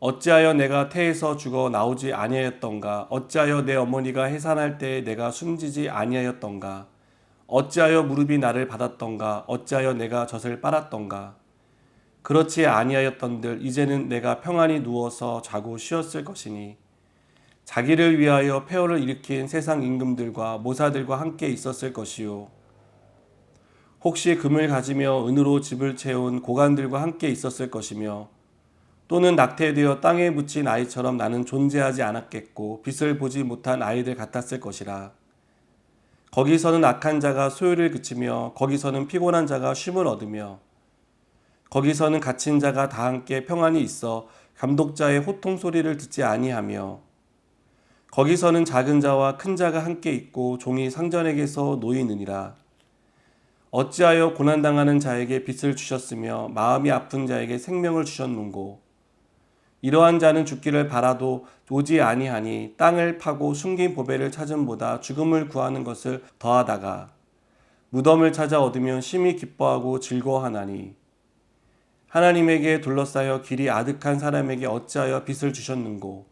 어찌하여 내가 태에서 죽어 나오지 아니하였던가? 어찌하여 내 어머니가 해산할 때에 내가 숨지지 아니하였던가? 어찌하여 무릎이 나를 받았던가? 어찌하여 내가 젖을 빨았던가? 그렇지 아니하였던들 이제는 내가 평안히 누워서 자고 쉬었을 것이니 자기를 위하여 폐허를 일으킨 세상 임금들과 모사들과 함께 있었을 것이요 혹시 금을 가지며 은으로 집을 채운 고관들과 함께 있었을 것이며 또는 낙태되어 땅에 묻힌 아이처럼 나는 존재하지 않았겠고 빛을 보지 못한 아이들 같았을 것이라. 거기서는 악한 자가 소요를 그치며 거기서는 피곤한 자가 쉼을 얻으며 거기서는 갇힌 자가 다 함께 평안히 있어 감독자의 호통 소리를 듣지 아니하며 거기서는 작은 자와 큰 자가 함께 있고 종이 상전에게서 놓이느니라. 어찌하여 고난당하는 자에게 빛을 주셨으며 마음이 아픈 자에게 생명을 주셨는고 이러한 자는 죽기를 바라도 오지 아니하니 땅을 파고 숨긴 보배를 찾음보다 죽음을 구하는 것을 더하다가 무덤을 찾아 얻으면 심히 기뻐하고 즐거워하나니 하나님에게 둘러싸여 길이 아득한 사람에게 어찌하여 빛을 주셨는고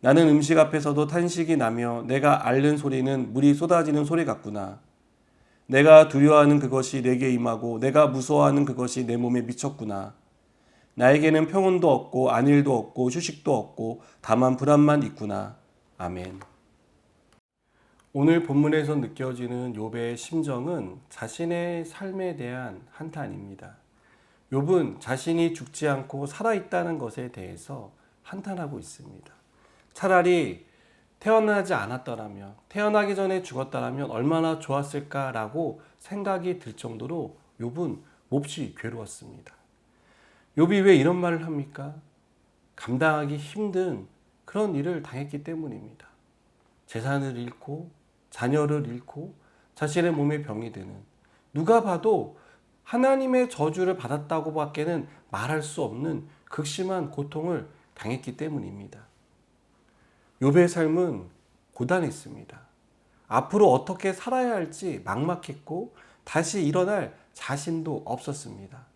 나는 음식 앞에서도 탄식이 나며 내가 앓는 소리는 물이 쏟아지는 소리 같구나. 내가 두려워하는 그것이 내게 임하고 내가 무서워하는 그것이 내 몸에 미쳤구나. 나에게는 평온도 없고 안일도 없고 휴식도 없고 다만 불안만 있구나. 아멘. 오늘 본문에서 느껴지는 욥의 심정은 자신의 삶에 대한 한탄입니다. 욥은 자신이 죽지 않고 살아있다는 것에 대해서 한탄하고 있습니다. 차라리 태어나지 않았더라면, 태어나기 전에 죽었더라면 얼마나 좋았을까라고 생각이 들 정도로 욥은 몹시 괴로웠습니다. 욥이 왜 이런 말을 합니까? 감당하기 힘든 그런 일을 당했기 때문입니다. 재산을 잃고 자녀를 잃고 자신의 몸에 병이 드는, 누가 봐도 하나님의 저주를 받았다고 밖에는 말할 수 없는 극심한 고통을 당했기 때문입니다. 욥의 삶은 고단했습니다. 앞으로 어떻게 살아야 할지 막막했고 다시 일어날 자신도 없었습니다.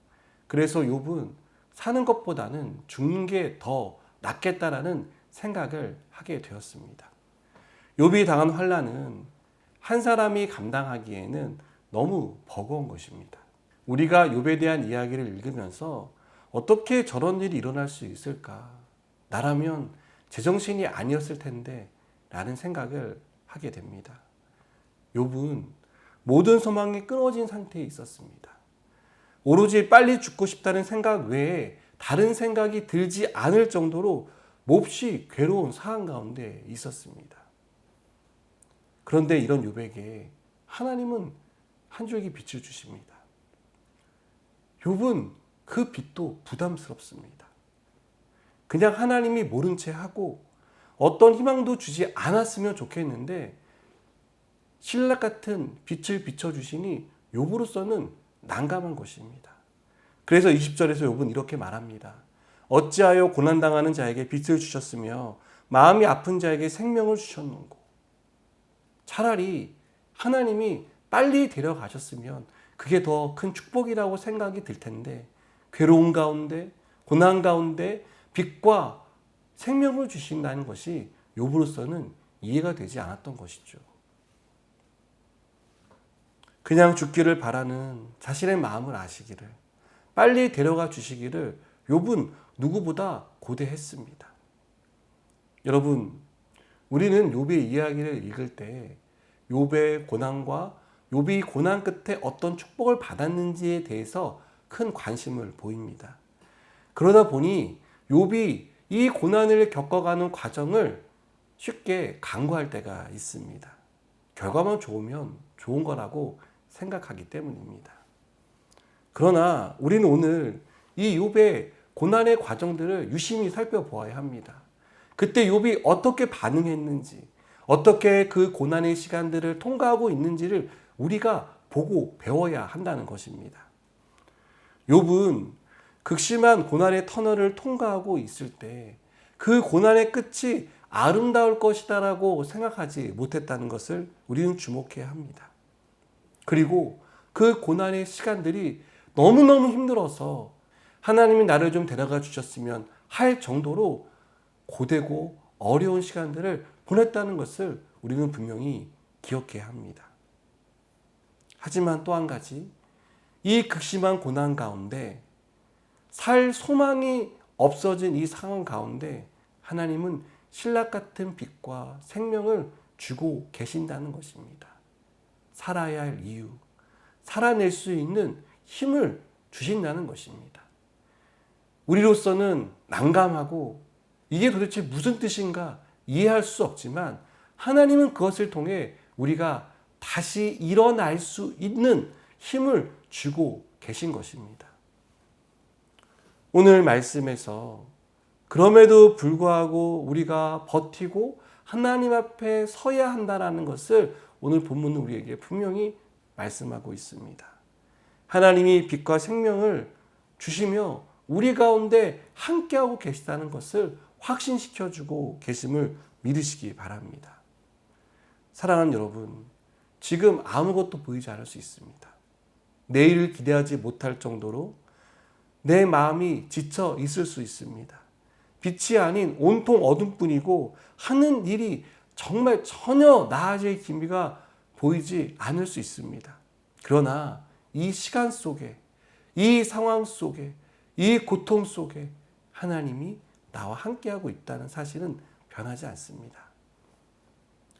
그래서 욥은 사는 것보다는 죽는 게 더 낫겠다라는 생각을 하게 되었습니다. 욥이 당한 환난은 한 사람이 감당하기에는 너무 버거운 것입니다. 우리가 욥에 대한 이야기를 읽으면서 어떻게 저런 일이 일어날 수 있을까? 나라면 제정신이 아니었을 텐데 라는 생각을 하게 됩니다. 욥은 모든 소망이 끊어진 상태에 있었습니다. 오로지 빨리 죽고 싶다는 생각 외에 다른 생각이 들지 않을 정도로 몹시 괴로운 상황 가운데 있었습니다. 그런데 이런 욥에게 하나님은 한 줄기 빛을 주십니다. 욥은 그 빛도 부담스럽습니다. 그냥 하나님이 모른 채 하고 어떤 희망도 주지 않았으면 좋겠는데 신라 같은 빛을 비춰주시니 욥으로서는 난감한 것입니다. 그래서 20절에서 욥은 이렇게 말합니다. 어찌하여 고난당하는 자에게 빛을 주셨으며 마음이 아픈 자에게 생명을 주셨는고. 차라리 하나님이 빨리 데려가셨으면 그게 더 큰 축복이라고 생각이 들 텐데 괴로운 가운데 고난 가운데 빛과 생명을 주신다는 것이 욥으로서는 이해가 되지 않았던 것이죠. 그냥 죽기를 바라는 자신의 마음을 아시기를 빨리 데려가 주시기를 욥은 누구보다 고대했습니다. 여러분, 우리는 욥의 이야기를 읽을 때 욥의 고난과 욥이 고난 끝에 어떤 축복을 받았는지에 대해서 큰 관심을 보입니다. 그러다 보니 욥이 이 고난을 겪어가는 과정을 쉽게 간과할 때가 있습니다. 결과만 좋으면 좋은 거라고 생각하기 때문입니다. 그러나 우리는 오늘 이 욥의 고난의 과정들을 유심히 살펴보아야 합니다. 그때 욥이 어떻게 반응했는지, 어떻게 그 고난의 시간들을 통과하고 있는지를 우리가 보고 배워야 한다는 것입니다. 욥은 극심한 고난의 터널을 통과하고 있을 때 그 고난의 끝이 아름다울 것이다라고 생각하지 못했다는 것을 우리는 주목해야 합니다. 그리고 그 고난의 시간들이 너무너무 힘들어서 하나님이 나를 좀 데려가 주셨으면 할 정도로 고되고 어려운 시간들을 보냈다는 것을 우리는 분명히 기억해야 합니다. 하지만 또 한 가지, 이 극심한 고난 가운데 살 소망이 없어진 이 상황 가운데 하나님은 신락 같은 빛과 생명을 주고 계신다는 것입니다. 살아야 할 이유, 살아낼 수 있는 힘을 주신다는 것입니다. 우리로서는 난감하고 이게 도대체 무슨 뜻인가 이해할 수 없지만 하나님은 그것을 통해 우리가 다시 일어날 수 있는 힘을 주고 계신 것입니다. 오늘 말씀에서 그럼에도 불구하고 우리가 버티고 하나님 앞에 서야 한다는 것을 오늘 본문은 우리에게 분명히 말씀하고 있습니다. 하나님이 빛과 생명을 주시며 우리 가운데 함께하고 계시다는 것을 확신시켜주고 계심을 믿으시기 바랍니다. 사랑하는 여러분, 지금 아무것도 보이지 않을 수 있습니다. 내일을 기대하지 못할 정도로 내 마음이 지쳐 있을 수 있습니다. 빛이 아닌 온통 어둠뿐이고 하는 일이 정말 전혀 나아질 기미가 보이지 않을 수 있습니다. 그러나 이 시간 속에, 이 상황 속에, 이 고통 속에 하나님이 나와 함께하고 있다는 사실은 변하지 않습니다.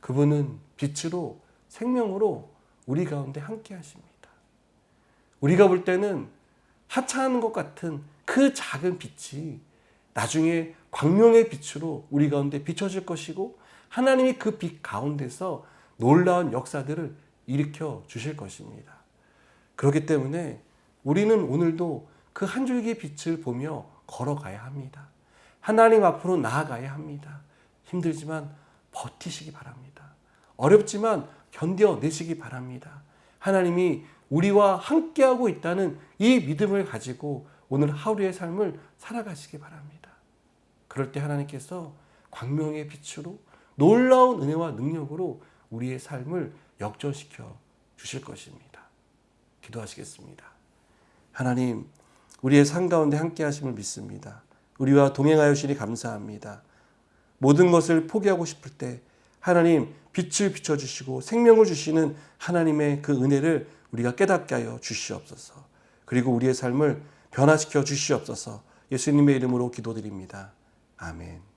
그분은 빛으로 생명으로 우리 가운데 함께 하십니다. 우리가 볼 때는 하찮은 것 같은 그 작은 빛이 나중에 광명의 빛으로 우리 가운데 비춰질 것이고 하나님이 그 빛 가운데서 놀라운 역사들을 일으켜 주실 것입니다. 그렇기 때문에 우리는 오늘도 그 한 줄기 빛을 보며 걸어가야 합니다. 하나님 앞으로 나아가야 합니다. 힘들지만 버티시기 바랍니다. 어렵지만 견뎌내시기 바랍니다. 하나님이 우리와 함께하고 있다는 이 믿음을 가지고 오늘 하루의 삶을 살아가시기 바랍니다. 그럴 때 하나님께서 광명의 빛으로 놀라운 은혜와 능력으로 우리의 삶을 역전시켜 주실 것입니다. 기도하시겠습니다. 하나님, 우리의 삶 가운데 함께 하심을 믿습니다. 우리와 동행하여 주시니 감사합니다. 모든 것을 포기하고 싶을 때 하나님 빛을 비춰주시고 생명을 주시는 하나님의 그 은혜를 우리가 깨닫게 하여 주시옵소서. 그리고 우리의 삶을 변화시켜 주시옵소서. 예수님의 이름으로 기도드립니다. 아멘.